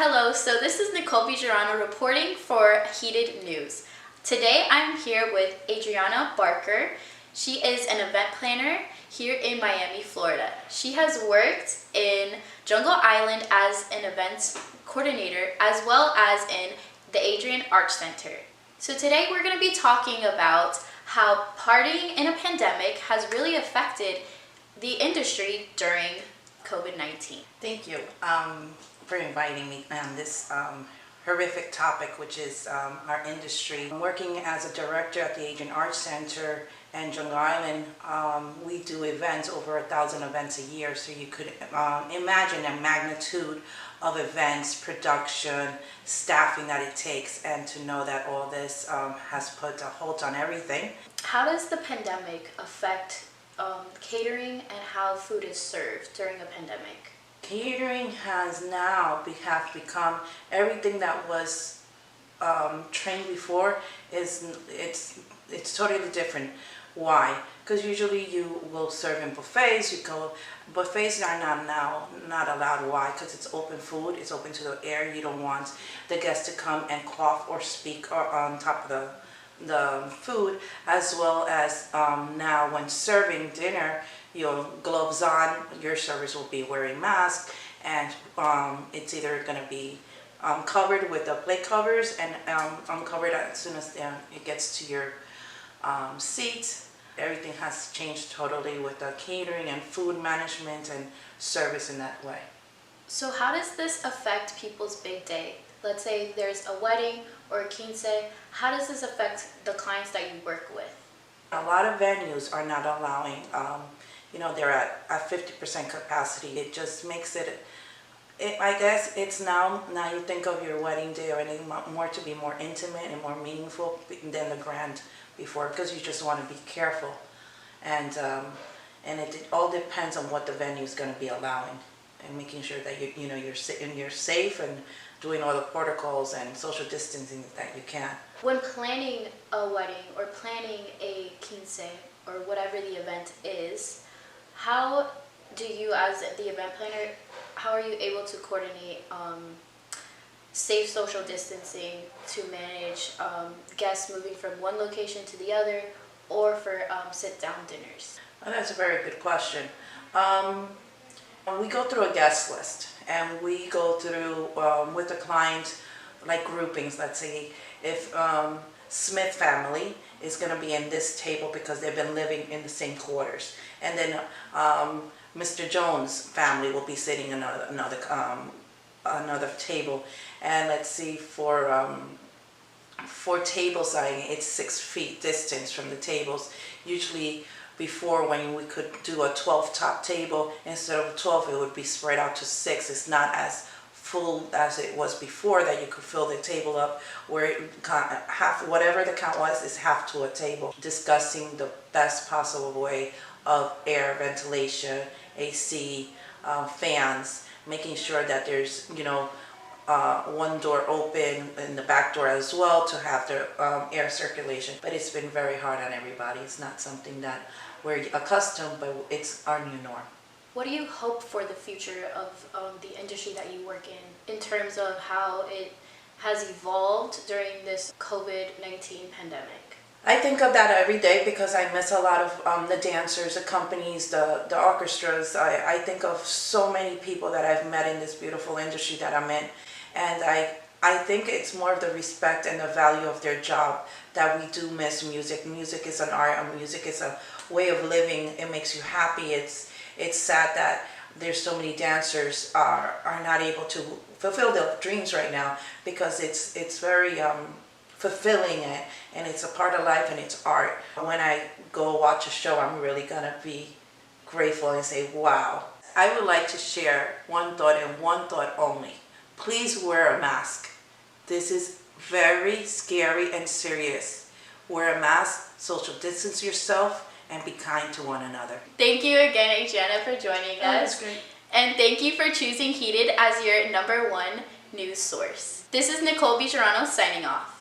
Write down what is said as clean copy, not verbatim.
Hello, so this is Nicole Bijorano reporting for Heated News. Today I'm here with Adriana Barker. She is an event planner here in Miami, Florida. She has worked in Jungle Island as an events coordinator as well as in the Adrian Arts Center. So today we're going to be talking about how partying in a pandemic has really affected the industry during COVID-19. Thank you for inviting me on this horrific topic, which is our industry. I'm working as a director at the Adrian Arts Center and Jungle Island. We do events, over 1,000 events a year, so you could imagine the magnitude of events, production, staffing that it takes, and to know that all this has put a halt on everything. How does the pandemic affect catering and how food is served during a pandemic? Catering has now have become everything that was trained before. It's totally different. Why? Because usually you will serve in buffets. Buffets are not allowed. Why? Because it's open food. It's open to the air. You don't want the guests to come and cough or speak on top of the food, as well as now when serving dinner, your gloves on, your servers will be wearing masks, and it's either going to be covered with the plate covers and uncovered as soon as it gets to your seat. Everything has changed totally with the catering and food management and service in that way. So how does this affect people's big day? Let's say there's a wedding or a quince. How does this affect the clients that you work with? A lot of venues are not allowing, they're at 50% capacity. It just makes I guess it's now you think of your wedding day or anything more to be more intimate and more meaningful than the grand before, because you just want to be careful. And it all depends on what the venue is going to be allowing, and making sure that you're safe and doing all the protocols and social distancing that you can. When planning a wedding or planning a quince or whatever the event is, how do you, as the event planner, how are you able to coordinate safe social distancing to manage guests moving from one location to the other, or for sit-down dinners? Well, that's a very good question. We go through a guest list, and we go through with the client, like groupings. Let's say if Smith family is going to be in this table because they've been living in the same quarters, and then Mr. Jones' family will be sitting in another table. And let's see, for table siding, it's 6 feet distance from the tables. Usually before, when we could do a 12 top table, instead of 12 it would be spread out to 6. It's not as full as it was before, that you could fill the table up, where half, whatever the count was, is half to a table. Discussing the best possible way of air ventilation, AC, fans, making sure that there's one door open and the back door as well to have the air circulation. But it's been very hard on everybody. It's not something that we're accustomed, but it's our new norm. What do you hope for the future of the industry that you work in terms of how it has evolved during this COVID-19 pandemic? I think of that every day because I miss a lot of the dancers, the companies, the orchestras. I think of so many people that I've met in this beautiful industry that I'm in. And I think it's more of the respect and the value of their job that we do miss music. Music is an art, and music is a way of living. It makes you happy. It's sad that there's so many dancers are not able to fulfill their dreams right now, because it's very fulfilling, and it's a part of life, and it's art. When I go watch a show, I'm really gonna be grateful and say, wow. I would like to share one thought, and one thought only. Please wear a mask. This is very scary and serious. Wear a mask, social distance yourself, and be kind to one another. Thank you again, Adriana, for joining us. That's great. And thank you for choosing Heated as your #1 news source. This is Nicole Bijorano signing off.